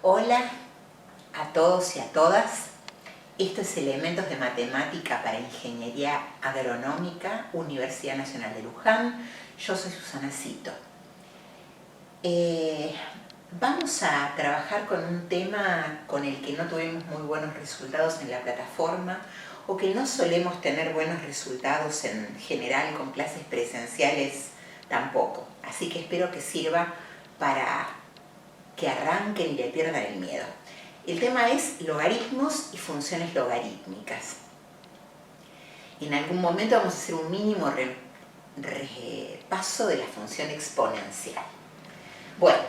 Hola a todos y a todas. Esto es Elementos de Matemática para Ingeniería Agronómica, Universidad Nacional de Luján. Yo soy Susana Cito. Vamos a trabajar con un tema con el que no tuvimos muy buenos resultados en la plataforma o que no solemos tener buenos resultados en general con clases presenciales tampoco. Así que espero que sirva para que arranquen y le pierdan el miedo. El tema es logaritmos y funciones logarítmicas. En algún momento vamos a hacer un mínimo repaso de la función exponencial. Bueno,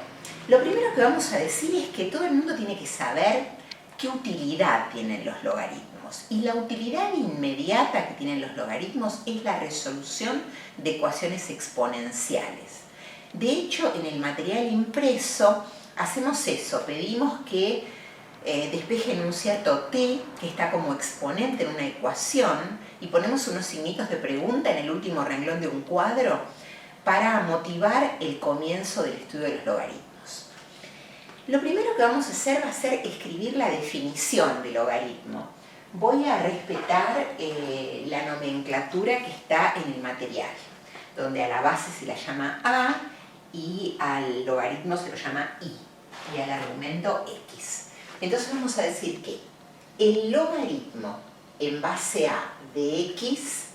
lo primero que vamos a decir es que todo el mundo tiene que saber qué utilidad tienen los logaritmos. Y la utilidad inmediata que tienen los logaritmos es la resolución de ecuaciones exponenciales. De hecho, en el material impreso hacemos eso, pedimos que despejen un cierto t que está como exponente en una ecuación y ponemos unos signitos de pregunta en el último renglón de un cuadro para motivar el comienzo del estudio de los logaritmos. Lo primero que vamos a hacer va a ser escribir la definición de logaritmo. Voy a respetar la nomenclatura que está en el material, donde a la base se la llama a y al logaritmo se lo llama i y al argumento x. Entonces vamos a decir que el logaritmo en base a de x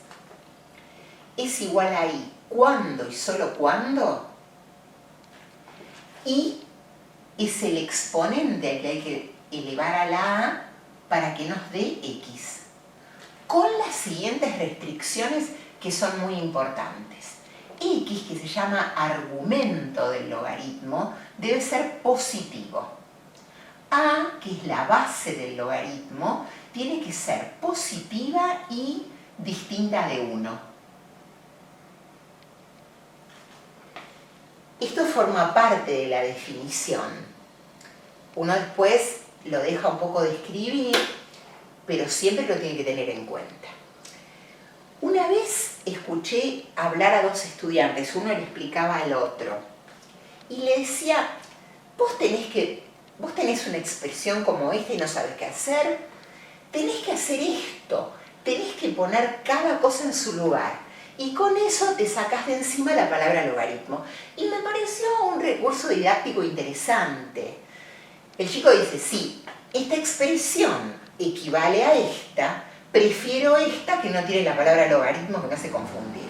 es igual a i cuando y solo cuando i es el exponente al que hay que elevar a la a para que nos dé x, con las siguientes restricciones que son muy importantes. X, que se llama argumento del logaritmo, debe ser positivo. A, que es la base del logaritmo, tiene que ser positiva y distinta de 1. Esto forma parte de la definición. Uno después lo deja un poco de escribir, pero siempre lo tiene que tener en cuenta. Una vez escuché hablar a dos estudiantes, uno le explicaba al otro, y le decía, vos tenés una expresión como esta y no sabes qué hacer, tenés que hacer esto, tenés que poner cada cosa en su lugar, y con eso te sacás de encima la palabra logaritmo. Y me pareció un recurso didáctico interesante. El chico dice, sí, esta expresión equivale a esta, prefiero esta que no tiene la palabra logaritmo que me hace confundir.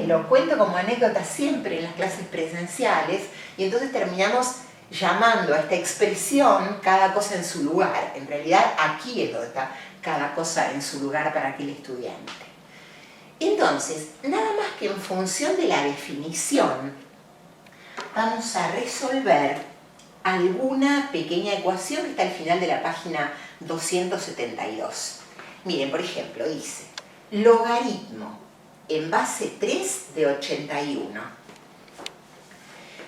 Lo cuento como anécdota siempre en las clases presenciales y entonces terminamos llamando a esta expresión cada cosa en su lugar. En realidad aquí es donde está cada cosa en su lugar para aquel estudiante. Entonces, nada más que en función de la definición vamos a resolver alguna pequeña ecuación que está al final de la página 272. Miren, por ejemplo, dice logaritmo en base 3 de 81.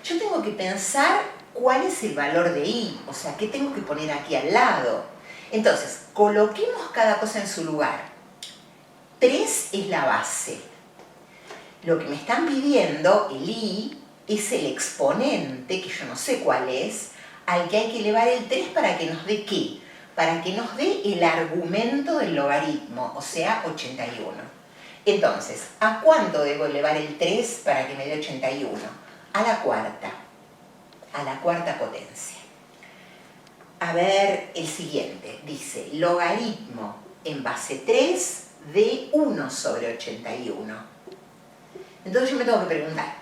Yo tengo que pensar cuál es el valor de i, o sea, qué tengo que poner aquí al lado. Entonces, coloquemos cada cosa en su lugar. 3 es la base. Lo que me están pidiendo, el i, es el exponente, que yo no sé cuál es, al que hay que elevar el 3 para que nos dé ¿qué? Para que nos dé el argumento del logaritmo, o sea, 81. Entonces, ¿a cuánto debo elevar el 3 para que me dé 81? A la cuarta potencia. A ver, el siguiente, dice logaritmo en base 3 de 1 sobre 81. Entonces yo me tengo que preguntar,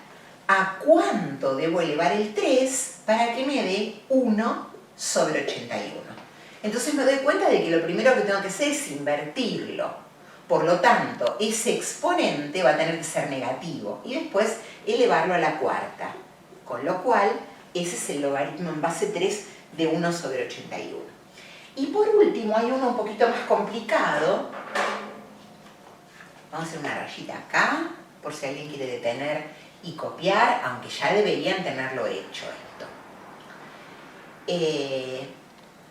¿a cuánto debo elevar el 3 para que me dé 1 sobre 81? Entonces me doy cuenta de que lo primero que tengo que hacer es invertirlo. Por lo tanto, ese exponente va a tener que ser negativo y después elevarlo a la cuarta. Con lo cual, ese es el logaritmo en base 3 de 1 sobre 81. Y por último, hay uno un poquito más complicado. Vamos a hacer una rayita acá, por si alguien quiere detener y copiar, aunque ya deberían tenerlo hecho esto.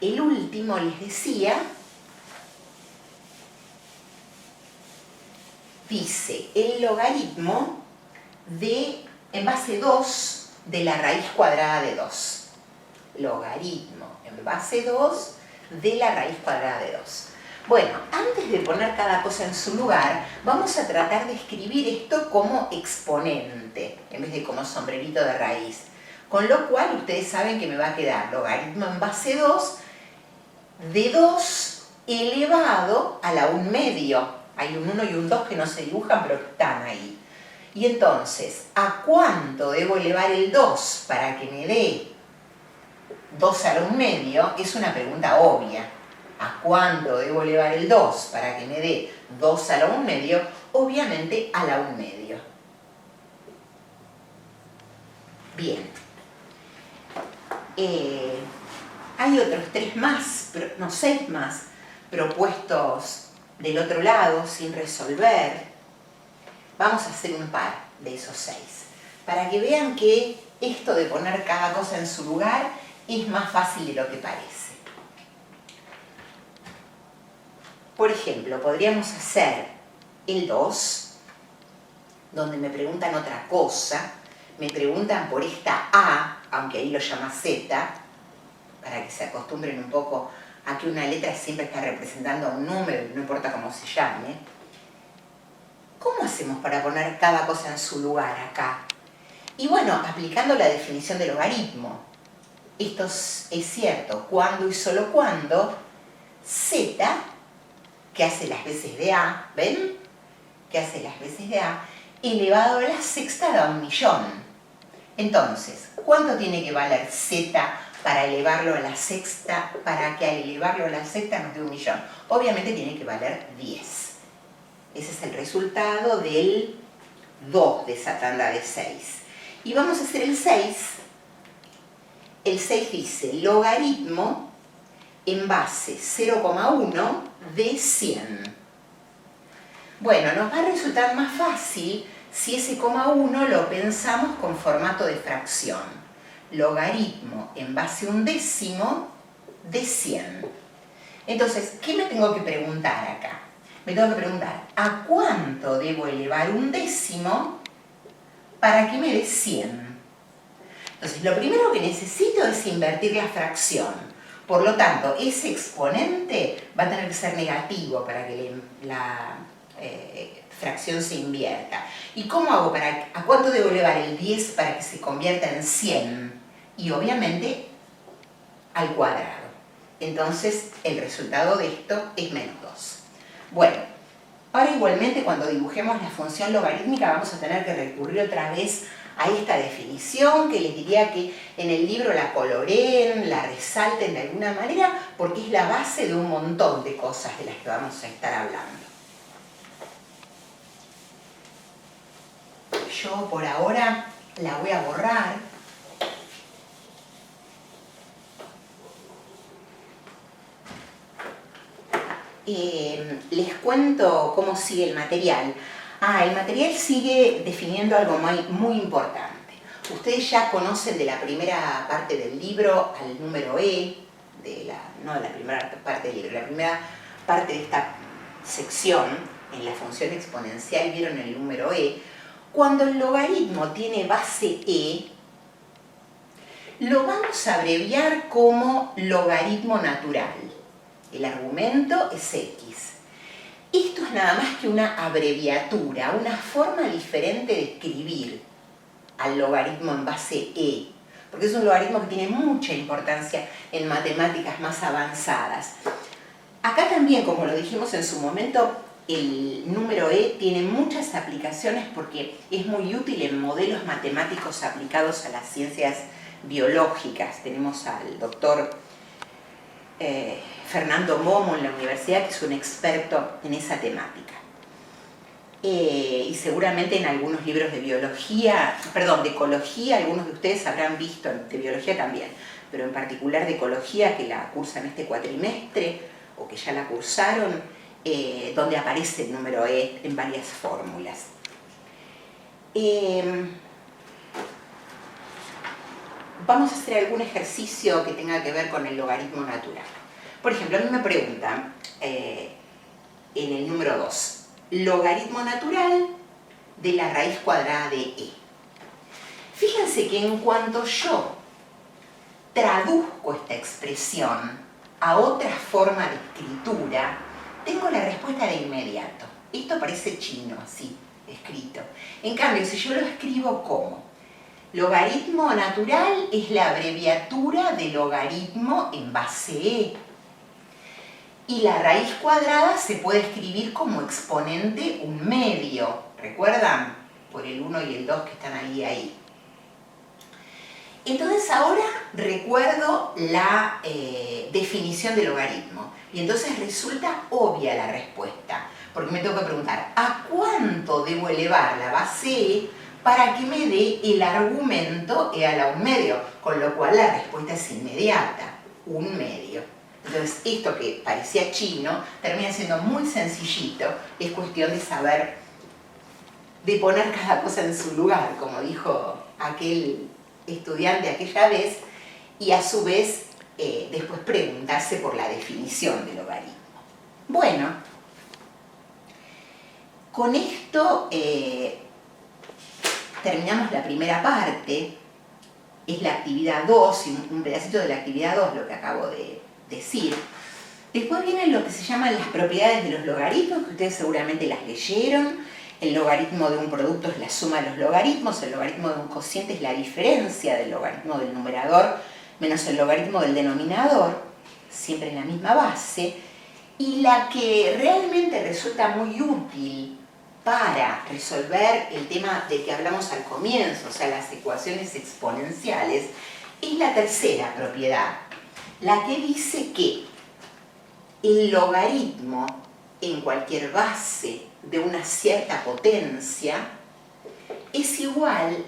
El último, les decía, dice el logaritmo en base 2 de la raíz cuadrada de 2. logaritmo en base 2 de la raíz cuadrada de 2. Bueno, antes de poner cada cosa en su lugar, vamos a tratar de escribir esto como exponente, en vez de como sombrerito de raíz. Con lo cual, ustedes saben que me va a quedar logaritmo en base 2 de 2 elevado a la 1 medio. Hay un 1 y un 2 que no se dibujan, pero están ahí. Y entonces, ¿a cuánto debo elevar el 2 para que me dé 2 a la 1 medio? Es una pregunta obvia. ¿A cuánto debo elevar el 2 para que me dé 2 a la 1 medio? Obviamente a la 1 medio. Bien. Hay otros 3 más, no 6 más, propuestos del otro lado sin resolver. Vamos a hacer un par de esos 6, para que vean que esto de poner cada cosa en su lugar es más fácil de lo que parece. Por ejemplo, podríamos hacer el 2, donde me preguntan otra cosa. Me preguntan por esta A, aunque ahí lo llama Z, para que se acostumbren un poco a que una letra siempre está representando a un número, no importa cómo se llame. ¿Cómo hacemos para poner cada cosa en su lugar acá? Y bueno, aplicando la definición del logaritmo. Esto es cierto, cuando y solo cuando Z, que hace las veces de A, ¿ven? Que hace las veces de A, elevado a la sexta da 1.000.000. Entonces, ¿cuánto tiene que valer Z para elevarlo a la sexta, para que al elevarlo a la sexta nos dé 1.000.000? Obviamente tiene que valer 10. Ese es el resultado del 2 de esa tanda de 6. Y vamos a hacer el 6. El 6 dice logaritmo en base 0,1 de 100. Bueno, nos va a resultar más fácil si ese coma 1 lo pensamos con formato de fracción. Logaritmo en base 1/10 de 100. Entonces, ¿qué me tengo que preguntar acá? Me tengo que preguntar, ¿a cuánto debo elevar 1/10 para que me dé 100? Entonces, lo primero que necesito es invertir la fracción. Por lo tanto, ese exponente va a tener que ser negativo para que la fracción se invierta. ¿Y cómo hago a cuánto debo elevar el 10 para que se convierta en 100? Y obviamente al cuadrado. Entonces el resultado de esto es menos 2. Bueno, ahora igualmente cuando dibujemos la función logarítmica vamos a tener que recurrir otra vez a esta definición, que les diría que en el libro la coloreen, la resalten de alguna manera, porque es la base de un montón de cosas de las que vamos a estar hablando. Yo por ahora la voy a borrar. Les cuento cómo sigue el material. El material sigue definiendo algo muy importante. Ustedes ya conocen de la primera parte del libro al número E, no de la primera parte del libro, la primera parte de esta sección, en la función exponencial vieron el número E. Cuando el logaritmo tiene base E, lo vamos a abreviar como logaritmo natural. El argumento es X. Esto es nada más que una abreviatura, una forma diferente de escribir al logaritmo en base E, porque es un logaritmo que tiene mucha importancia en matemáticas más avanzadas. Acá también, como lo dijimos en su momento, el número E tiene muchas aplicaciones porque es muy útil en modelos matemáticos aplicados a las ciencias biológicas. Tenemos al doctor Fernando Momo en la universidad, que es un experto en esa temática. Y seguramente en algunos libros de biología, perdón, de ecología, algunos de ustedes habrán visto, de biología también, pero en particular de ecología, que la cursan este cuatrimestre o que ya la cursaron, donde aparece el número E en varias fórmulas. Vamos a hacer algún ejercicio que tenga que ver con el logaritmo natural. Por ejemplo, a mí me preguntan en el número 2, logaritmo natural de la raíz cuadrada de E. Fíjense que en cuanto yo traduzco esta expresión a otra forma de escritura, tengo la respuesta de inmediato. Esto parece chino, así, escrito. En cambio, si yo lo escribo como logaritmo natural es la abreviatura de logaritmo en base E. Y la raíz cuadrada se puede escribir como exponente 1/2. ¿Recuerdan? Por el 1 y el 2 que están ahí. Entonces ahora recuerdo la definición de logaritmo. Y entonces resulta obvia la respuesta. Porque me tengo que preguntar, ¿a cuánto debo elevar la base E para que me dé el argumento E a la 1/2? Con lo cual la respuesta es inmediata, 1/2. Entonces esto que parecía chino termina siendo muy sencillito. Es cuestión de saber, de poner cada cosa en su lugar, como dijo aquel estudiante aquella vez, y a su vez después preguntarse por la definición del logaritmo. Bueno, con esto terminamos la primera parte. Es la actividad 2, y un pedacito de la actividad 2 lo que acabo de decir. Después vienen lo que se llaman las propiedades de los logaritmos, que ustedes seguramente las leyeron. El logaritmo de un producto es la suma de los logaritmos, el logaritmo de un cociente es la diferencia del logaritmo del numerador menos el logaritmo del denominador, siempre en la misma base. Y la que realmente resulta muy útil para resolver el tema del que hablamos al comienzo, o sea, las ecuaciones exponenciales, es la tercera propiedad, la que dice que el logaritmo en cualquier base de una cierta potencia es igual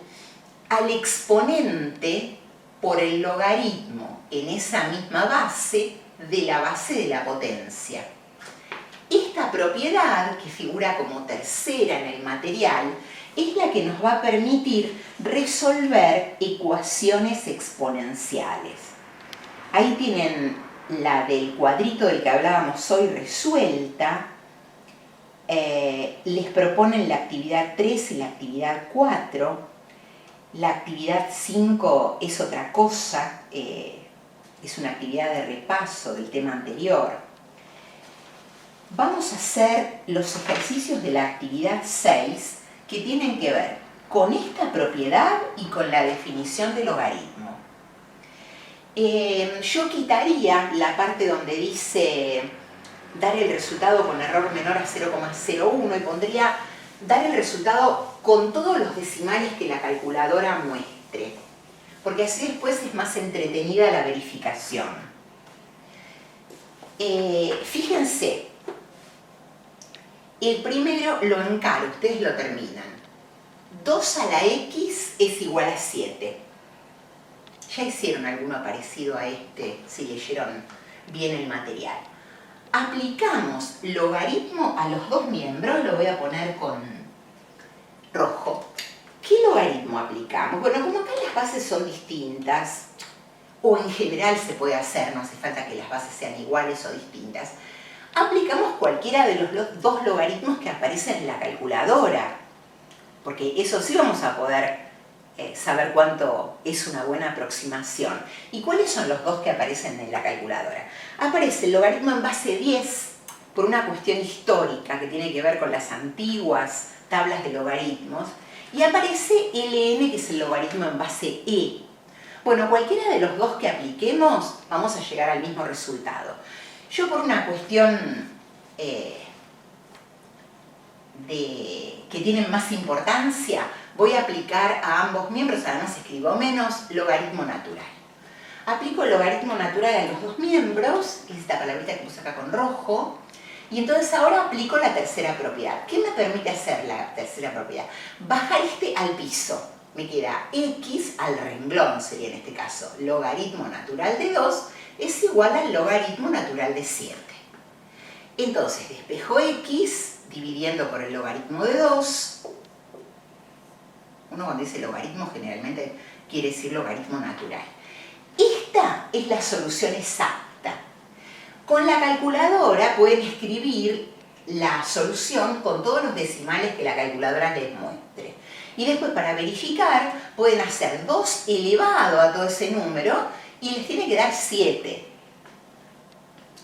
al exponente por el logaritmo en esa misma base de la base de la potencia. Esta propiedad, que figura como tercera en el material, es la que nos va a permitir resolver ecuaciones exponenciales. Ahí tienen la del cuadrito del que hablábamos hoy resuelta. Les proponen la actividad 3 y la actividad 4. La actividad 5 es otra cosa, es una actividad de repaso del tema anterior. Vamos a hacer los ejercicios de la actividad 6 que tienen que ver con esta propiedad y con la definición del logaritmo. Yo quitaría la parte donde dice dar el resultado con error menor a 0,01 y pondría dar el resultado con todos los decimales que la calculadora muestre, porque así después es más entretenida la verificación. Fíjense, el primero lo encaro, ustedes lo terminan. 2 a la x es igual a 7. Ya hicieron alguno parecido a este, si leyeron bien el material. Aplicamos logaritmo a los dos miembros, lo voy a poner con rojo. ¿Qué logaritmo aplicamos? Bueno, como acá las bases son distintas, o en general se puede hacer, no hace falta que las bases sean iguales o distintas, aplicamos cualquiera de los dos logaritmos que aparecen en la calculadora, porque eso sí vamos a poder saber cuánto es una buena aproximación. ¿Y cuáles son los dos que aparecen en la calculadora? Aparece el logaritmo en base 10, por una cuestión histórica que tiene que ver con las antiguas tablas de logaritmos, y aparece ln, que es el logaritmo en base E. Bueno, cualquiera de los dos que apliquemos, vamos a llegar al mismo resultado. Yo, por una cuestión que tienen más importancia, voy a aplicar a ambos miembros, además escribo menos, logaritmo natural. Aplico el logaritmo natural a los dos miembros, que es esta palabrita que puse acá con rojo, y entonces ahora aplico la tercera propiedad. ¿Qué me permite hacer la tercera propiedad? Bajar este al piso. Me queda x al renglón, sería en este caso. Logaritmo natural de 2 es igual al logaritmo natural de 7. Entonces despejo x dividiendo por el logaritmo de 2. Uno cuando dice logaritmo generalmente quiere decir logaritmo natural. Esta es la solución exacta. Con la calculadora pueden escribir la solución con todos los decimales que la calculadora les muestre. Y después, para verificar, pueden hacer 2 elevado a todo ese número y les tiene que dar 7.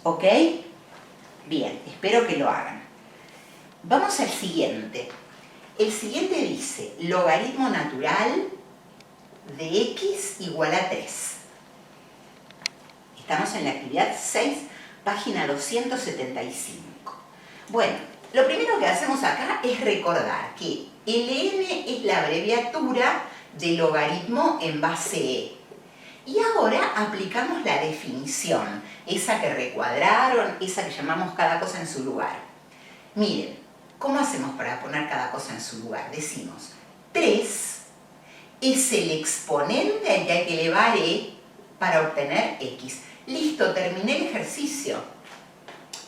¿Ok? Bien, espero que lo hagan. Vamos al siguiente. El siguiente dice logaritmo natural de x igual a 3. Estamos en la actividad 6, página 275. Bueno, lo primero que hacemos acá es recordar que ln es la abreviatura de logaritmo en base e. Y ahora aplicamos la definición, esa que recuadraron, esa que llamamos cada cosa en su lugar. Miren, ¿cómo hacemos para poner cada cosa en su lugar? Decimos, 3 es el exponente al que hay que elevar e para obtener x. Listo, terminé el ejercicio.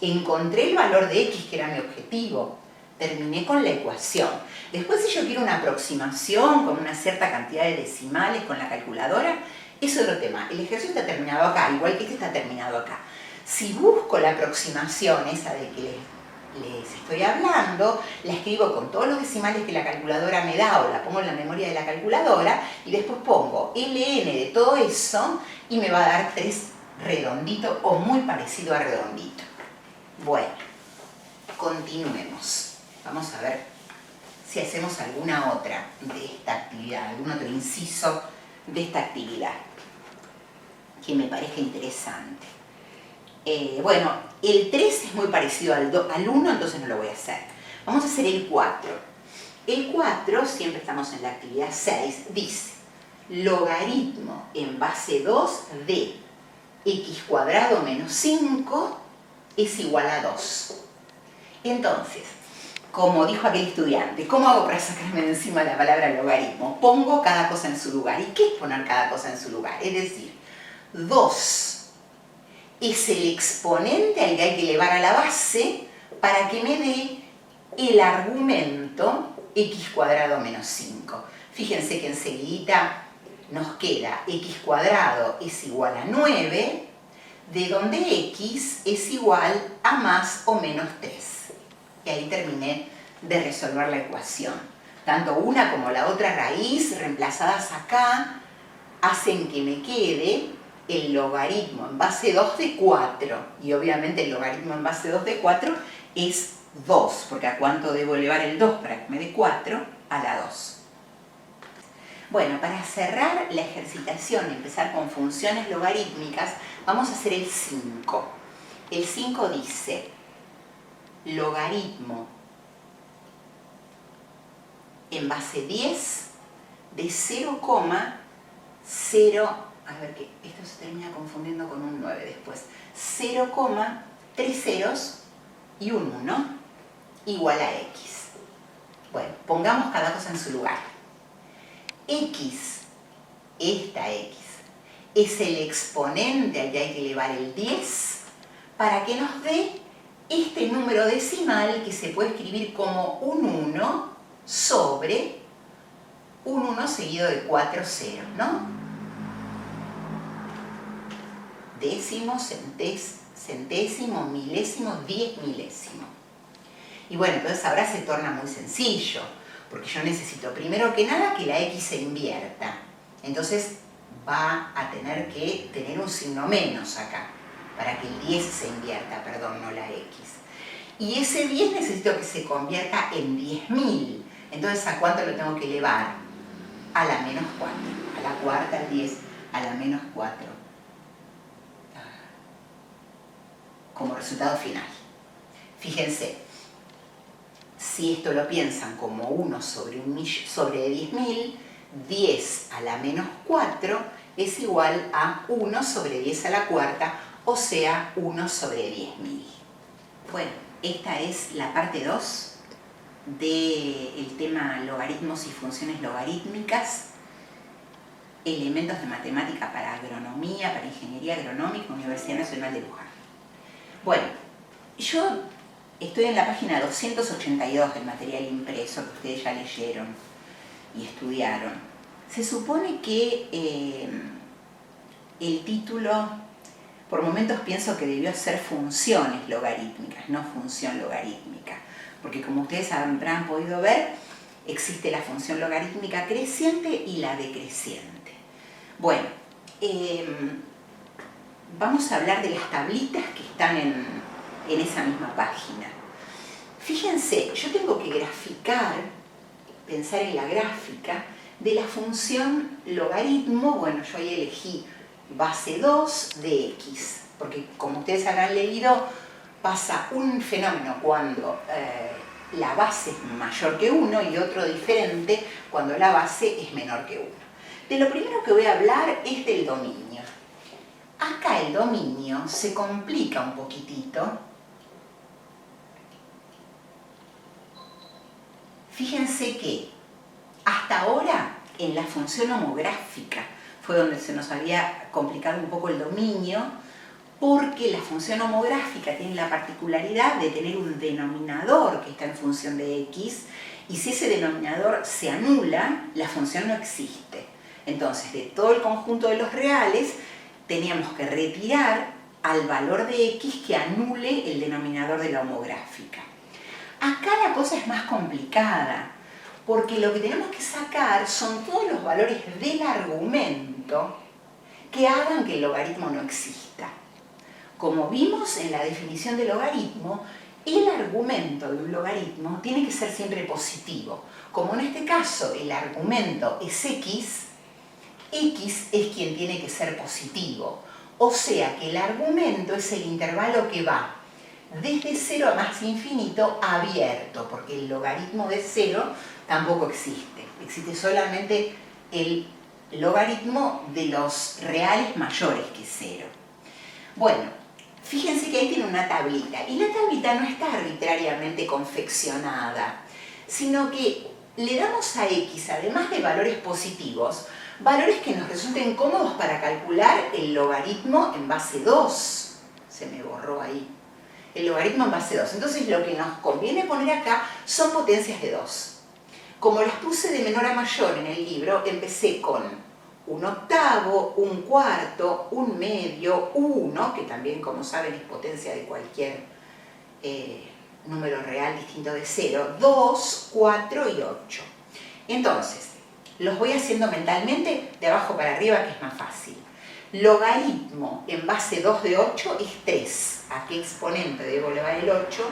Encontré el valor de x, que era mi objetivo. Terminé con la ecuación. Después, si yo quiero una aproximación con una cierta cantidad de decimales con la calculadora, es otro tema. El ejercicio está terminado acá, igual que este está terminado acá. Si busco la aproximación, esa de que les estoy hablando, la escribo con todos los decimales que la calculadora me da o la pongo en la memoria de la calculadora y después pongo ln de todo eso y me va a dar 3 redondito o muy parecido a redondito. Bueno, continuemos. Vamos a ver si hacemos alguna otra de esta actividad, algún otro inciso de esta actividad que me parezca interesante. Bueno, el 3 es muy parecido al 1, entonces no lo voy a hacer. Vamos a hacer el 4. El 4, siempre estamos en la actividad 6, dice logaritmo en base 2 de x cuadrado menos 5 es igual a 2. Entonces, como dijo aquel estudiante, ¿cómo hago para sacarme de encima la palabra logaritmo? Pongo cada cosa en su lugar. ¿Y qué es poner cada cosa en su lugar? Es decir, 2 es el exponente al que hay que elevar a la base para que me dé el argumento x cuadrado menos 5. Fíjense que enseguida nos queda x cuadrado es igual a 9, de donde x es igual a más o menos 3. Y ahí terminé de resolver la ecuación. Tanto una como la otra raíz reemplazadas acá hacen que me quede el logaritmo en base 2 de 4. Y obviamente el logaritmo en base 2 de 4 es 2, porque ¿a cuánto debo elevar el 2 para que me dé 4? A la 2. Bueno, para cerrar la ejercitación y empezar con funciones logarítmicas, vamos a hacer el 5. El 5 dice logaritmo en base 10 de 0,0, a ver que esto se termina confundiendo con un 9 después, 0,3 ceros y un 1 igual a x. Bueno, pongamos cada cosa en su lugar. X, esta x, es el exponente al que hay que elevar el 10 para que nos dé este número decimal que se puede escribir como un 1 sobre un 1 seguido de 4 ceros, ¿no? Décimo, centésimo, milésimo, 10 milésimo. Y bueno, entonces ahora se torna muy sencillo, porque yo necesito primero que nada que la x se invierta. Entonces va a tener que tener un signo menos acá, para que el 10 se invierta, perdón, no la x. Y ese 10 necesito que se convierta en 10.000. Entonces, ¿a cuánto lo tengo que elevar? A la menos 4. A la cuarta, al 10, a la menos 4. Como resultado final. Fíjense, si esto lo piensan como 1 sobre 10.000, 10 a la menos 4 es igual a 1 sobre 10 a la cuarta, o sea, 1 sobre 10.000. Bueno, esta es la parte 2 del tema logaritmos y funciones logarítmicas, elementos de matemática para agronomía, para ingeniería agronómica, Universidad Nacional de Luján. Bueno, yo estoy en la página 282 del material impreso que ustedes ya leyeron y estudiaron. Se supone que el título, por momentos pienso que debió ser funciones logarítmicas, no función logarítmica, porque como ustedes habrán podido ver, existe la función logarítmica creciente y la decreciente. Bueno, vamos a hablar de las tablitas que están en esa misma página. Fíjense, yo tengo que graficar, pensar en la gráfica de la función logaritmo. Bueno, yo ahí elegí base 2 de x, porque como ustedes habrán leído, pasa un fenómeno cuando la base es mayor que 1 y otro diferente cuando la base es menor que 1. De lo primero que voy a hablar es del dominio. Acá el dominio se complica un poquitito. Fíjense que hasta ahora en la función homográfica fue donde se nos había complicado un poco el dominio, porque la función homográfica tiene la particularidad de tener un denominador que está en función de x, y si ese denominador se anula, la función no existe. Entonces, de todo el conjunto de los reales, teníamos que retirar al valor de x que anule el denominador de la homográfica. Acá la cosa es más complicada, porque lo que tenemos que sacar son todos los valores del argumento que hagan que el logaritmo no exista. Como vimos en la definición de logaritmo, el argumento de un logaritmo tiene que ser siempre positivo. Como en este caso el argumento es x, x es quien tiene que ser positivo. O sea que el argumento es el intervalo que va desde 0 a más infinito abierto, porque el logaritmo de 0 tampoco existe. Existe solamente el logaritmo de los reales mayores que 0. Bueno, fíjense que ahí tiene una tablita, y la tablita no está arbitrariamente confeccionada, sino que le damos a x, además de valores positivos, valores que nos resulten cómodos para calcular el logaritmo en base 2. Se me borró ahí. El logaritmo en base 2. Entonces lo que nos conviene poner acá son potencias de 2. Como las puse de menor a mayor en el libro, empecé con 1/8, 1/4, 1/2, 1, que también, como saben, es potencia de cualquier número real distinto de 0, 2, 4 y 8. Entonces, los voy haciendo mentalmente de abajo para arriba, que es más fácil. Logaritmo en base 2 de 8 es 3. ¿A qué exponente debo elevar el 8?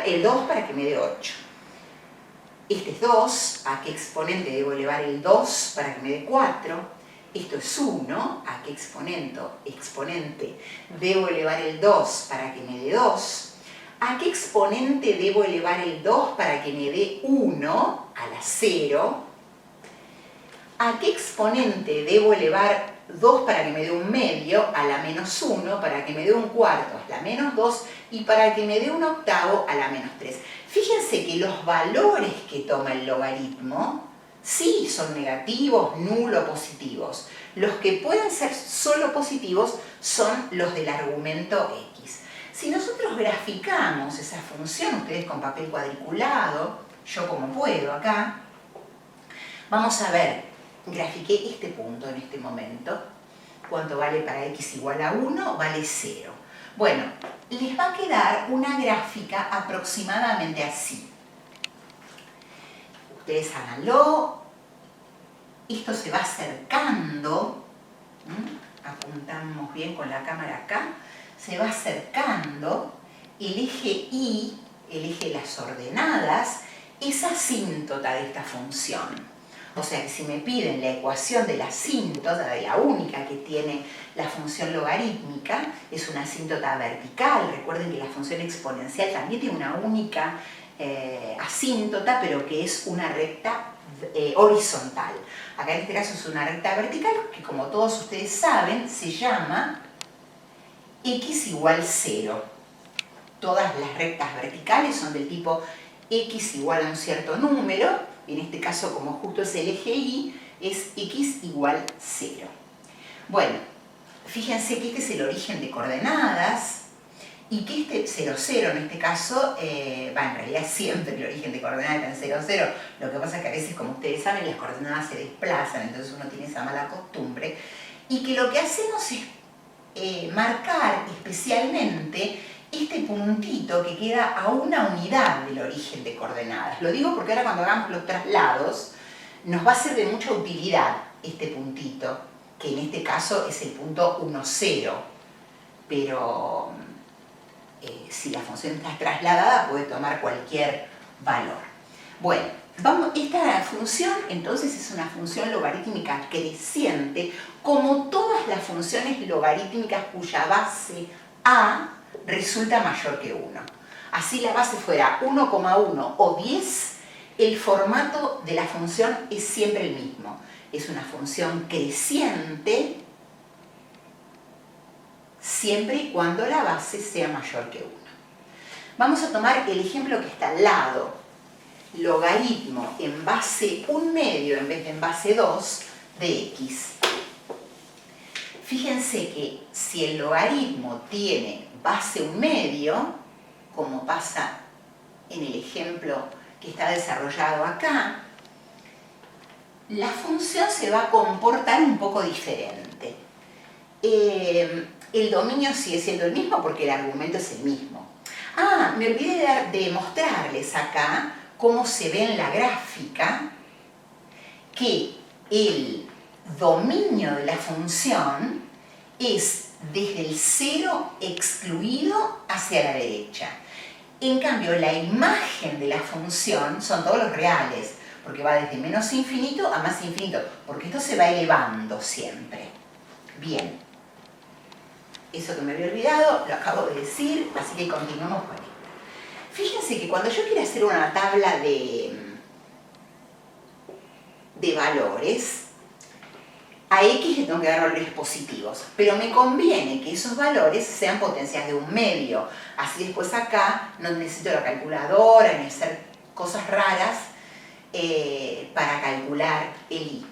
El 2 para que me dé 8. Este es 2. ¿A qué exponente debo elevar el 2 para que me dé 4? Esto es 1. ¿A qué exponente debo elevar el 2 para que me dé 2? ¿A qué exponente debo elevar el 2 para que me dé 1 a la 0? ¿A qué exponente debo elevar 2 para que me dé 1/2 a la menos 1, para que me dé 1/4 a la menos 2 y para que me dé 1/8 a la menos 3? Fíjense que los valores que toma el logaritmo sí son negativos, nulo, positivos. Los que pueden ser solo positivos son los del argumento x. Si nosotros graficamos esa función, ustedes con papel cuadriculado, yo como puedo acá, vamos a ver, grafiqué este punto en este momento. ¿Cuánto vale para x igual a 1? Vale 0. Bueno, les va a quedar una gráfica aproximadamente así. Ustedes háganlo. Esto se va acercando. Apuntamos bien con la cámara acá. Se va acercando. El eje y, el eje de las ordenadas, es asíntota de esta función. O sea que si me piden la ecuación de la asíntota, de la única que tiene la función logarítmica, es una asíntota vertical. Recuerden que la función exponencial también tiene una única asíntota, pero que es una recta horizontal. Acá en este caso es una recta vertical, que como todos ustedes saben, se llama x igual 0. Todas las rectas verticales son del tipo x igual a un cierto número. En este caso, como justo es el eje Y, es x igual 0. Bueno, fíjense que este es el origen de coordenadas y que este 0, 0 en este caso, en realidad siempre el origen de coordenadas está en 0, 0. Lo que pasa es que a veces, como ustedes saben, las coordenadas se desplazan, entonces uno tiene esa mala costumbre. Y que lo que hacemos es marcar especialmente este puntito que queda a una unidad del origen de coordenadas. Lo digo porque ahora cuando hagamos los traslados nos va a ser de mucha utilidad este puntito, que en este caso es el punto 1, 0. pero si la función está trasladada puede tomar cualquier valor. Bueno, esta función entonces es una función logarítmica creciente, como todas las funciones logarítmicas cuya base a resulta mayor que 1. Así la base fuera 1,1 o 10, el formato de la función es siempre el mismo. Es una función creciente siempre y cuando la base sea mayor que 1. Vamos a tomar el ejemplo que está al lado. Logaritmo en base 1/2 en vez de en base 2 de x. Fíjense que si el logaritmo tiene base 1/2, como pasa en el ejemplo que está desarrollado acá, la función se va a comportar un poco diferente. El dominio sigue siendo el mismo porque el argumento es el mismo. Me olvidé de mostrarles acá cómo se ve en la gráfica que el dominio de la función es desde el 0 excluido hacia la derecha. En cambio, la imagen de la función son todos los reales, porque va desde menos infinito a más infinito, porque esto se va elevando siempre. Bien, eso que me había olvidado lo acabo de decir, así que continuemos con esto. Fíjense que cuando yo quiero hacer una tabla de valores, a x le tengo que dar valores positivos, pero me conviene que esos valores sean potencias de 1/2. Así después acá no necesito la calculadora ni hacer cosas raras para calcular el i.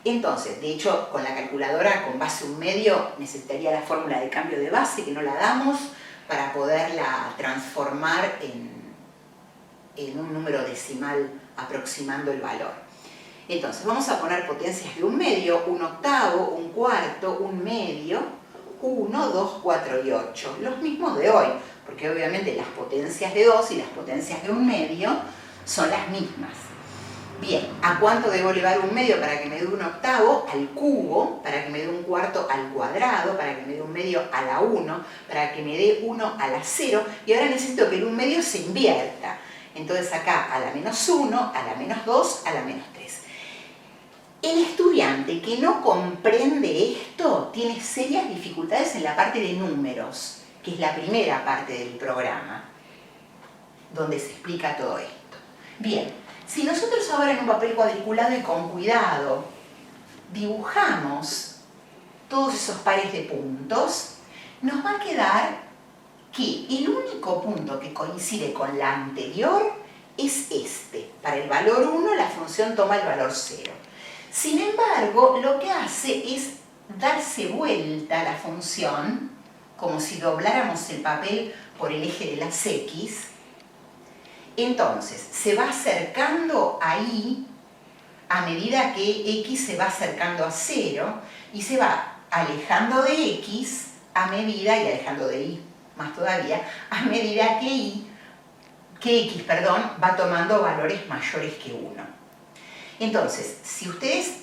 Entonces, de hecho, con la calculadora con base 1/2 necesitaría la fórmula de cambio de base, que no la damos, para poderla transformar en un número decimal aproximando el valor. Entonces, vamos a poner potencias de 1/2, 1/8, 1/4, 1/2, 1, 2, 4 y 8. Los mismos de hoy, porque obviamente las potencias de 2 y las potencias de 1/2 son las mismas. Bien, ¿a cuánto debo elevar 1/2 para que me dé 1/8? Al cubo, para que me dé 1/4 al cuadrado, para que me dé 1/2 a la 1, para que me dé 1 a la 0, y ahora necesito que el 1/2 se invierta. Entonces acá a la menos 1, a la menos 2, a la menos 3. El estudiante que no comprende esto tiene serias dificultades en la parte de números, que es la primera parte del programa, donde se explica todo esto. Bien, si nosotros ahora en un papel cuadriculado y con cuidado dibujamos todos esos pares de puntos, nos va a quedar que el único punto que coincide con la anterior es este. Para el valor 1 la función toma el valor 0. Sin embargo, lo que hace es darse vuelta a la función, como si dobláramos el papel por el eje de las x. Entonces, se va acercando ahí a medida que x se va acercando a 0 y se va alejando de x a medida, y alejando de y más todavía, a medida que x va tomando valores mayores que 1. Entonces, si ustedes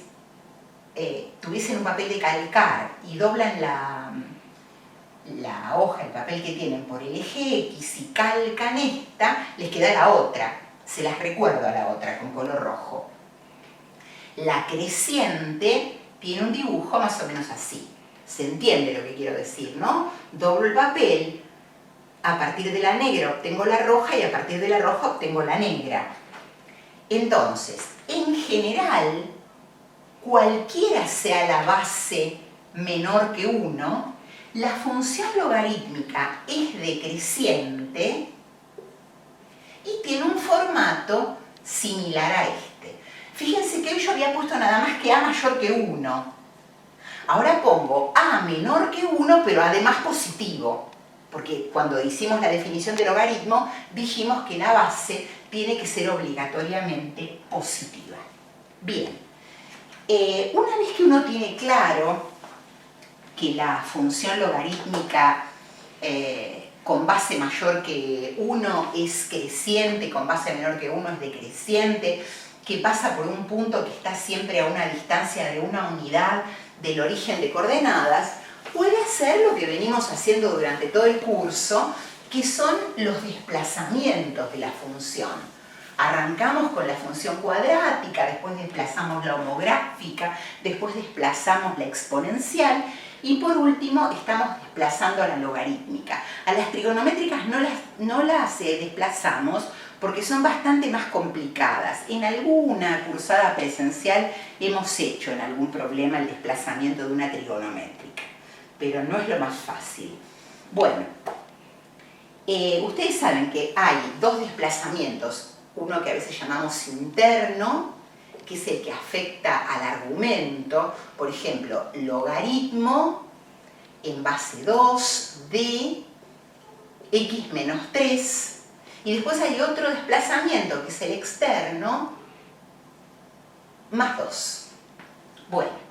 tuviesen un papel de calcar y doblan la hoja, el papel que tienen por el eje X y calcan esta, les queda la otra. Se las recuerdo a la otra con color rojo. La creciente tiene un dibujo más o menos así. Se entiende lo que quiero decir, ¿no? Doblo el papel, a partir de la negra obtengo la roja y a partir de la roja obtengo la negra. Entonces, en general, cualquiera sea la base menor que 1, la función logarítmica es decreciente y tiene un formato similar a este. Fíjense que hoy yo había puesto nada más que a mayor que 1. Ahora pongo a menor que 1, pero además positivo. Porque cuando hicimos la definición de logaritmo, dijimos que la base tiene que ser obligatoriamente positiva. Bien, una vez que uno tiene claro que la función logarítmica con base mayor que 1 es creciente, con base menor que 1 es decreciente, que pasa por un punto que está siempre a una distancia de una unidad del origen de coordenadas, puede hacer lo que venimos haciendo durante todo el curso, que son los desplazamientos de la función. Arrancamos con la función cuadrática, después desplazamos la homográfica, después desplazamos la exponencial y por último estamos desplazando a la logarítmica. A las trigonométricas no las desplazamos porque son bastante más complicadas. En alguna cursada presencial hemos hecho en algún problema el desplazamiento de una trigonométrica, pero no es lo más fácil. Bueno, ustedes saben que hay dos desplazamientos, uno que a veces llamamos interno, que es el que afecta al argumento, por ejemplo, logaritmo en base 2 de x menos 3, y después hay otro desplazamiento que es el externo, más 2. Bueno,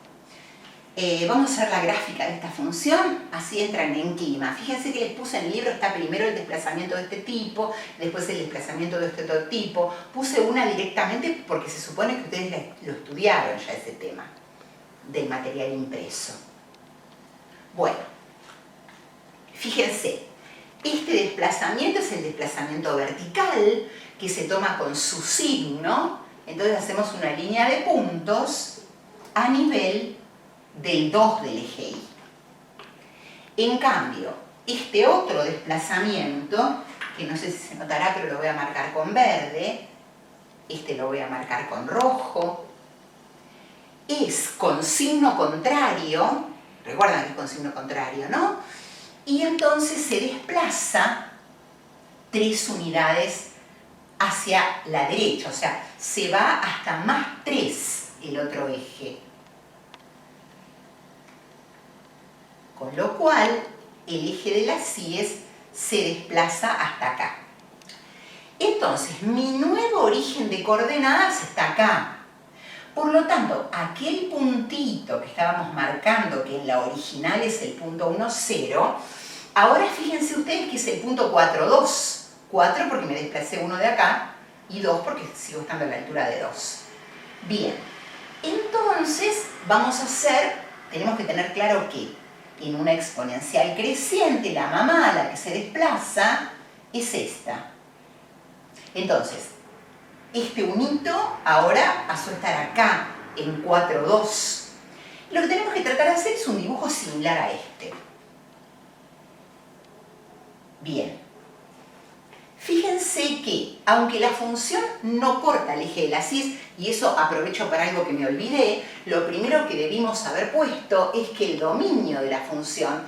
vamos a hacer la gráfica de esta función, así entran en clima. Fíjense que les puse en el libro, está primero el desplazamiento de este tipo, después el desplazamiento de este otro tipo. Puse una directamente porque se supone que ustedes lo estudiaron ya ese tema del material impreso. Bueno, fíjense, este desplazamiento es el desplazamiento vertical que se toma con su signo, entonces hacemos una línea de puntos a nivel del 2 del eje Y. En cambio, este otro desplazamiento, que no sé si se notará, pero lo voy a marcar con verde, este lo voy a marcar con rojo, es con signo contrario, recuerdan que es con signo contrario, ¿no? Y entonces se desplaza 3 unidades hacia la derecha, o sea, se va hasta más 3 el otro eje. Con lo cual, el eje de las Y's se desplaza hasta acá. Entonces, mi nuevo origen de coordenadas está acá. Por lo tanto, aquel puntito que estábamos marcando, que en la original es el punto 1, 0, ahora fíjense ustedes que es el punto 4, 2. 4 porque me desplacé 1 de acá y 2 porque sigo estando a la altura de 2. Bien, entonces vamos a hacer, tenemos que tener claro que en una exponencial creciente, la mamá, la que se desplaza, es esta. Entonces, este unito ahora pasó a estar acá, en 4, 2. Lo que tenemos que tratar de hacer es un dibujo similar a este. Bien. Fíjense que, aunque la función no corta el eje de las Y, y eso aprovecho para algo que me olvidé, lo primero que debimos haber puesto es que el dominio de la función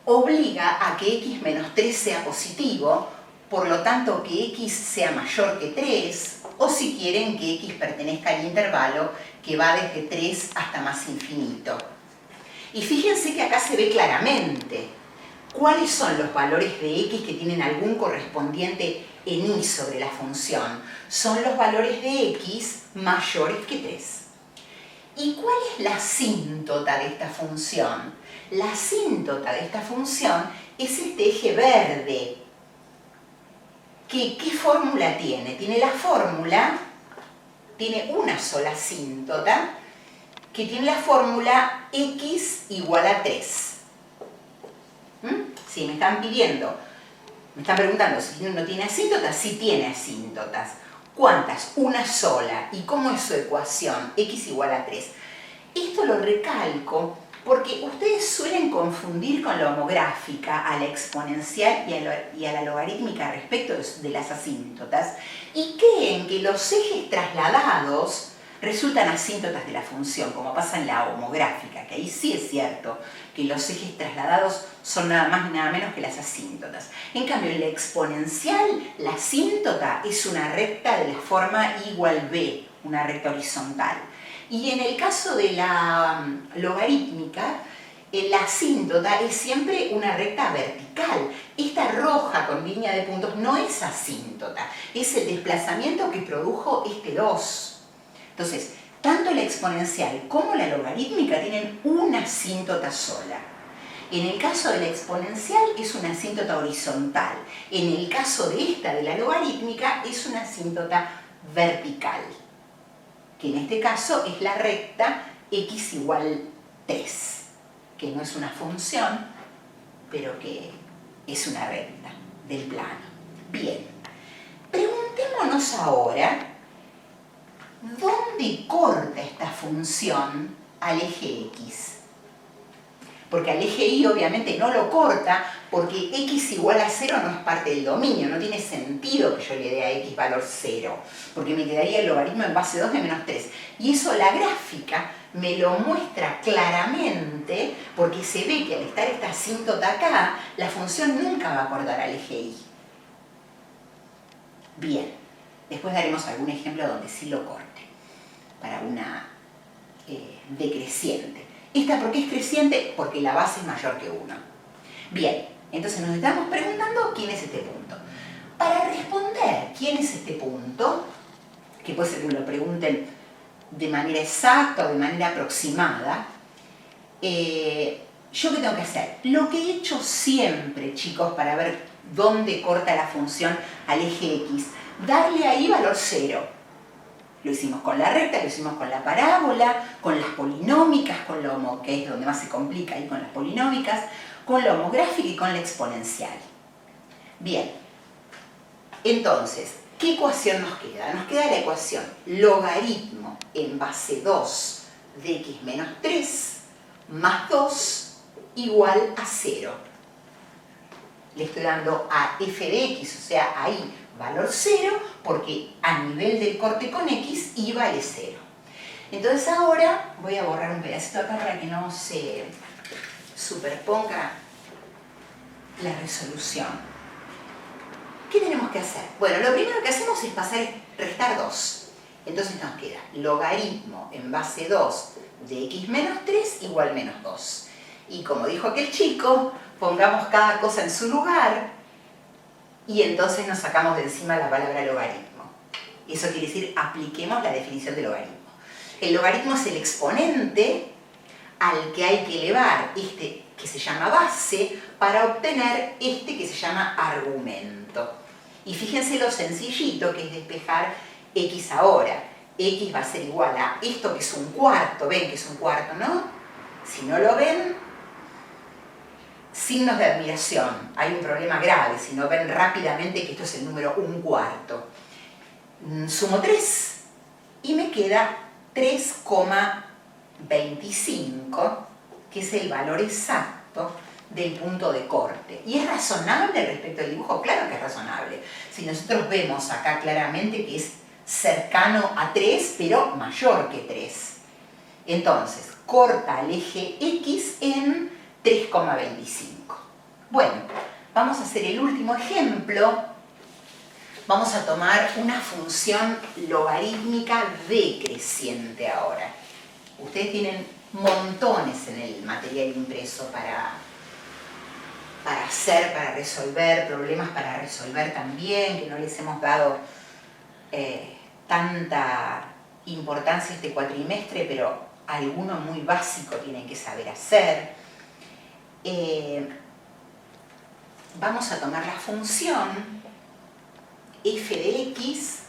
obliga a que x menos 3 sea positivo, por lo tanto que x sea mayor que 3, o si quieren que x pertenezca al intervalo que va desde 3 hasta más infinito. Y fíjense que acá se ve claramente cuáles son los valores de x que tienen algún correspondiente en y sobre la función. Son los valores de x mayores que 3. ¿Y cuál es la asíntota de esta función? La asíntota de esta función es este eje verde. ¿Qué fórmula tiene? Tiene la fórmula, tiene una sola asíntota, que tiene la fórmula x igual a 3. Si me están pidiendo, me están preguntando si no tiene asíntotas, sí tiene asíntotas. ¿Cuántas? Una sola. ¿Y cómo es su ecuación? X igual a 3. Esto lo recalco porque ustedes suelen confundir con la homográfica a la exponencial y a la logarítmica respecto de las asíntotas y creen que los ejes trasladados resultan asíntotas de la función, como pasa en la homográfica, que ahí sí es cierto que los ejes trasladados son nada más ni nada menos que las asíntotas. En cambio, en la exponencial, la asíntota es una recta de la forma I igual B, una recta horizontal. Y en el caso de la logarítmica, la asíntota es siempre una recta vertical. Esta roja con línea de puntos no es asíntota, es el desplazamiento que produjo este 2. Entonces, tanto la exponencial como la logarítmica tienen una asíntota sola. En el caso de la exponencial es una asíntota horizontal. En el caso de esta, de la logarítmica, es una asíntota vertical, que en este caso es la recta x igual 3, que no es una función, pero que es una recta del plano. Bien, preguntémonos ahora, ¿dónde corta esta función al eje X? Porque al eje Y obviamente no lo corta, porque X igual a 0 no es parte del dominio, no tiene sentido que yo le dé a X valor 0, porque me quedaría el logaritmo en base 2 de menos 3. Y eso la gráfica me lo muestra claramente, porque se ve que al estar esta asíntota acá, la función nunca va a cortar al eje Y. Bien, después daremos algún ejemplo donde sí lo corte, para una decreciente. ¿Esta por qué es creciente? Porque la base es mayor que 1. Bien, entonces nos estamos preguntando quién es este punto. Para responder quién es este punto, que puede ser que me lo pregunten de manera exacta o de manera aproximada, ¿yo qué tengo que hacer? Lo que he hecho siempre, chicos, para ver dónde corta la función al eje X, darle ahí valor 0. Lo hicimos con la recta, lo hicimos con la parábola, con las polinómicas, con lo que es donde más se complica ahí con las polinómicas, con la homográfica y con la exponencial. Bien, entonces, ¿qué ecuación nos queda? Nos queda la ecuación logaritmo en base 2 de x menos 3 más 2 igual a 0. Le estoy dando a f de x, o sea, ahí valor 0, porque a nivel del corte con x, y vale 0. Entonces ahora voy a borrar un pedacito acá para que no se superponga la resolución. ¿Qué tenemos que hacer? Bueno, lo primero que hacemos es restar 2. Entonces nos queda logaritmo en base 2 de x menos 3 igual menos 2. Y como dijo aquel chico, pongamos cada cosa en su lugar, y entonces nos sacamos de encima la palabra logaritmo. Eso quiere decir, apliquemos la definición de logaritmo. El logaritmo es el exponente al que hay que elevar este que se llama base para obtener este que se llama argumento. Y fíjense lo sencillito que es despejar x ahora. X va a ser igual a esto que es un cuarto. ¿Ven que es un cuarto, no? Si no lo ven, signos de admiración. Hay un problema grave si no ven rápidamente que esto es el número 1/4. Sumo 3 y me queda 3,25, que es el valor exacto del punto de corte. ¿Y es razonable respecto al dibujo? Claro que es razonable. Si nosotros vemos acá claramente que es cercano a 3, pero mayor que 3. Entonces, corta el eje X en 3,25. Bueno, vamos a hacer el último ejemplo. Vamos a tomar una función logarítmica decreciente ahora. Ustedes tienen montones en el material impreso para hacer, para resolver, problemas para resolver también, que no les hemos dado tanta importancia este cuatrimestre, pero alguno muy básico tienen que saber hacer. Vamos a tomar la función f de x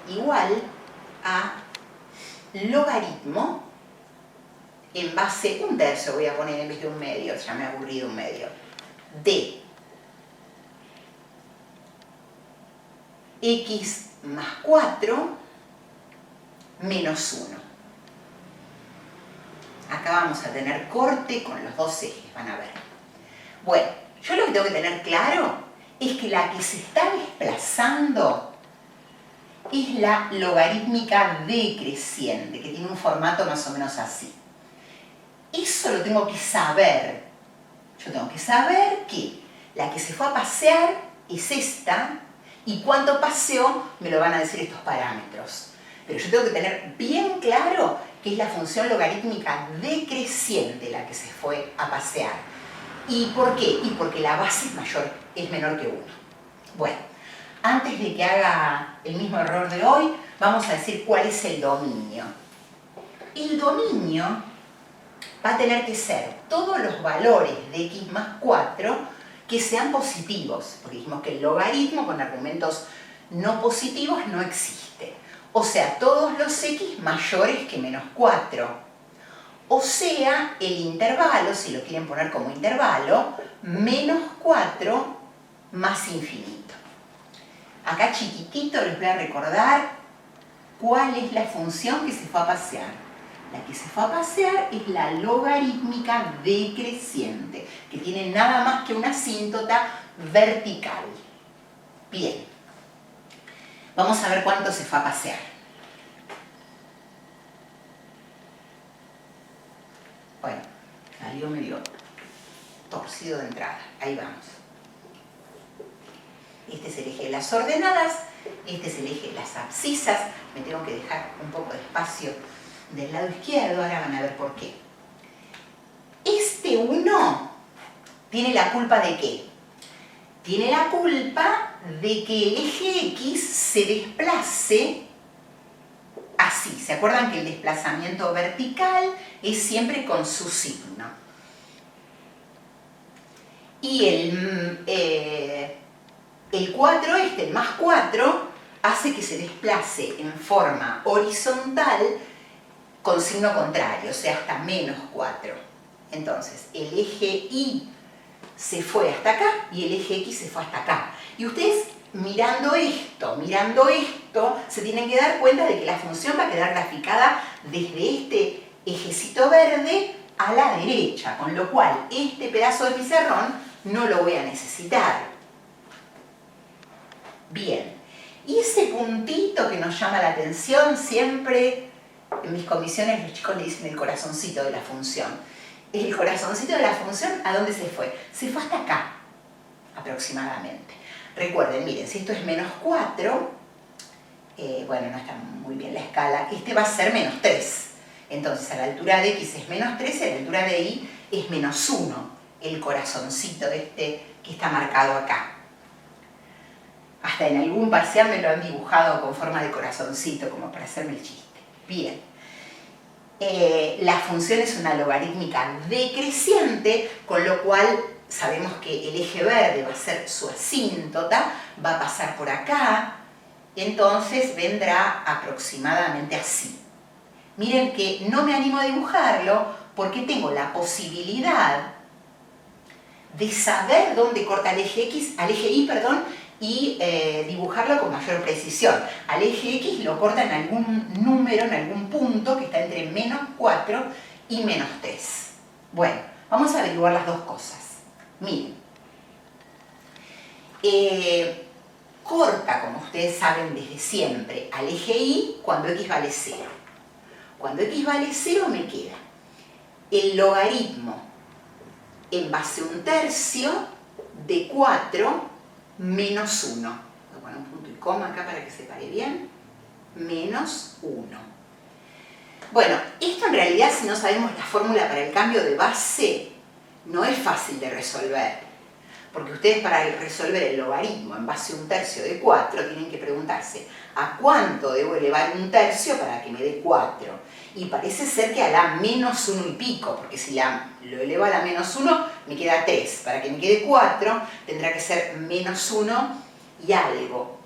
igual a logaritmo en base 1/3, voy a poner en vez de 1/2, ya me ha aburrido 1/2, de x más 4 menos 1. Acá vamos a tener corte con los dos ejes, van a ver. Bueno, yo lo que tengo que tener claro es que la que se está desplazando es la logarítmica decreciente, que tiene un formato más o menos así. Eso lo tengo que saber. Yo tengo que saber que la que se fue a pasear es esta, y cuánto paseó me lo van a decir estos parámetros. Pero yo tengo que tener bien claro que es la función logarítmica decreciente la que se fue a pasear. ¿Y por qué? Y porque la base es menor que 1. Bueno, antes de que haga el mismo error de hoy, vamos a decir cuál es el dominio. El dominio va a tener que ser todos los valores de x más 4 que sean positivos, porque dijimos que el logaritmo con argumentos no positivos no existe. O sea, todos los x mayores que menos 4. O sea, el intervalo, si lo quieren poner como intervalo, menos 4 más infinito. Acá chiquitito les voy a recordar cuál es la función que se fue a pasear. La que se fue a pasear es la logarítmica decreciente, que tiene nada más que una asíntota vertical. Bien, vamos a ver cuánto se fue a pasear. Bueno, salió medio torcido de entrada. Ahí vamos. Este es el eje de las ordenadas, este es el eje de las abscisas. Me tengo que dejar un poco de espacio del lado izquierdo, ahora van a ver por qué. Este 1 tiene la culpa ¿de qué? Tiene la culpa de que el eje X se desplace así. ¿Se acuerdan que el desplazamiento vertical es siempre con su signo? Y el 4, el más 4, hace que se desplace en forma horizontal con signo contrario, o sea, hasta menos 4. Entonces, el eje Y se fue hasta acá y el eje X se fue hasta acá. Y ustedes mirando esto, se tienen que dar cuenta de que la función va a quedar graficada desde este ejecito verde a la derecha, con lo cual este pedazo de pizarrón no lo voy a necesitar. Bien, y ese puntito que nos llama la atención, siempre en mis comisiones los chicos le dicen el corazoncito de la función. El corazoncito de la función, ¿a dónde se fue? Se fue hasta acá, aproximadamente. Recuerden, miren, si esto es menos 4, bueno, no está muy bien la escala, este va a ser menos 3. Entonces, a la altura de X es menos 3 y a la altura de Y es menos 1, el corazoncito que está marcado acá. Hasta en algún parcial me lo han dibujado con forma de corazoncito, como para hacerme el chiste. Bien. La función es una logarítmica decreciente, con lo cual sabemos que el eje verde va a ser su asíntota, va a pasar por acá, entonces vendrá aproximadamente así. Miren que no me animo a dibujarlo porque tengo la posibilidad de saber dónde corta el eje X, al eje Y, perdón, y dibujarlo con mayor precisión. Al eje X lo corta en algún número, en algún punto que está entre menos 4 y menos 3. Bueno, vamos a averiguar las dos cosas. Miren, corta, como ustedes saben desde siempre, al eje Y cuando X vale 0. Cuando X vale 0 me queda el logaritmo en base a 1/3 de 4 menos 1. Voy a poner un punto y coma acá para que se pare bien. Menos 1. Bueno, esto en realidad, si no sabemos la fórmula para el cambio de base, no es fácil de resolver. Porque ustedes, para resolver el logaritmo en base a 1/3 de 4, tienen que preguntarse ¿a cuánto debo elevar 1/3 para que me dé 4? Y parece ser que a la menos 1 y pico, porque si lo elevo a la menos 1, me queda 3. Para que me quede 4, tendrá que ser menos 1 y algo.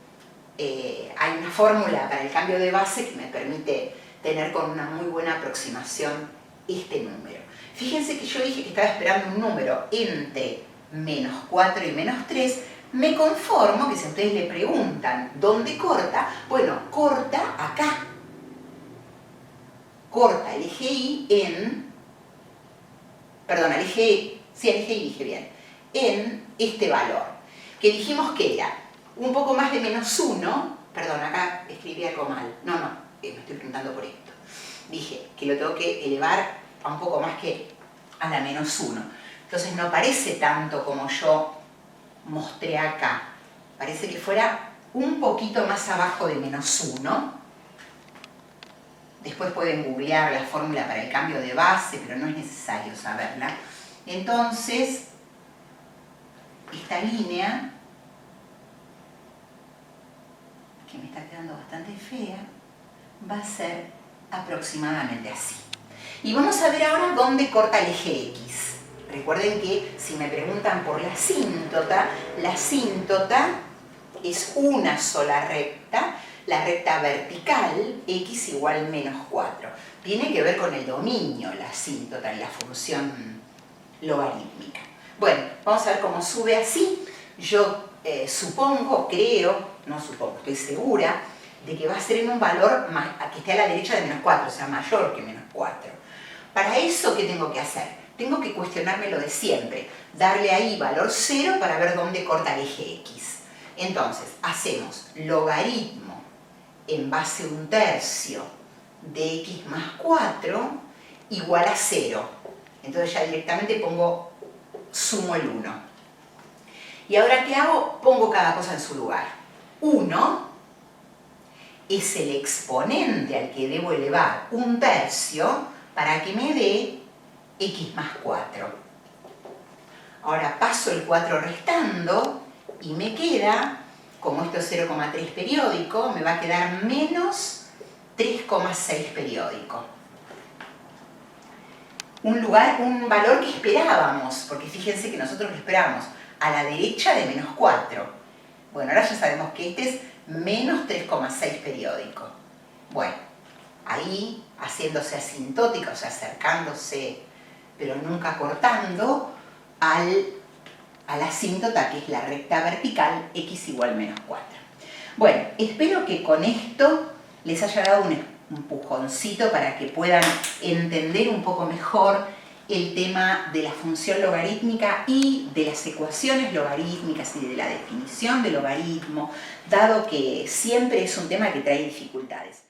Hay una fórmula para el cambio de base que me permite tener con una muy buena aproximación este número. Fíjense que yo dije que estaba esperando un número entre menos 4 y menos 3, me conformo que si ustedes le preguntan ¿dónde corta? Bueno, corta acá. Corta el eje Y en... Perdón, el eje Y dije bien. En este valor, que dijimos que era un poco más de menos 1, perdón, acá escribí algo mal. No, me estoy preguntando por esto. Dije que lo tengo que elevar a un poco más que a la menos 1. Entonces no parece tanto como yo mostré acá. Parece que fuera un poquito más abajo de menos 1. Después pueden googlear la fórmula para el cambio de base, pero no es necesario saberla. Entonces, esta línea, que me está quedando bastante fea, va a ser aproximadamente así. Y vamos a ver ahora dónde corta el eje X. Recuerden que si me preguntan por la asíntota es una sola recta la recta vertical, x igual menos 4. Tiene que ver con el dominio, la asíntota y la función logarítmica. Bueno, vamos a ver cómo sube así. Yo supongo, creo, no supongo, estoy segura, de que va a ser en un valor que esté a la derecha de menos 4, o sea, mayor que menos 4. Para eso, ¿qué tengo que hacer? Tengo que cuestionarme lo de siempre, darle ahí valor 0 para ver dónde corta el eje x. Entonces, hacemos logaritmo en base a 1/3 de x más 4 igual a 0. Entonces ya directamente sumo el 1. Y ahora, ¿qué hago? Pongo cada cosa en su lugar. 1 es el exponente al que debo elevar 1/3 para que me dé x más 4. Ahora paso el 4 restando y me queda, como esto es 0,3 periódico, me va a quedar menos 3,6 periódico. Un valor que esperábamos, porque fíjense que nosotros lo esperábamos a la derecha de menos 4. Bueno, ahora ya sabemos que este es menos 3,6 periódico. Bueno, ahí haciéndose asintótica, o sea, acercándose, pero nunca cortando, a la asíntota, que es la recta vertical, x igual menos 4. Bueno, espero que con esto les haya dado un empujoncito para que puedan entender un poco mejor el tema de la función logarítmica y de las ecuaciones logarítmicas y de la definición de logaritmo, dado que siempre es un tema que trae dificultades.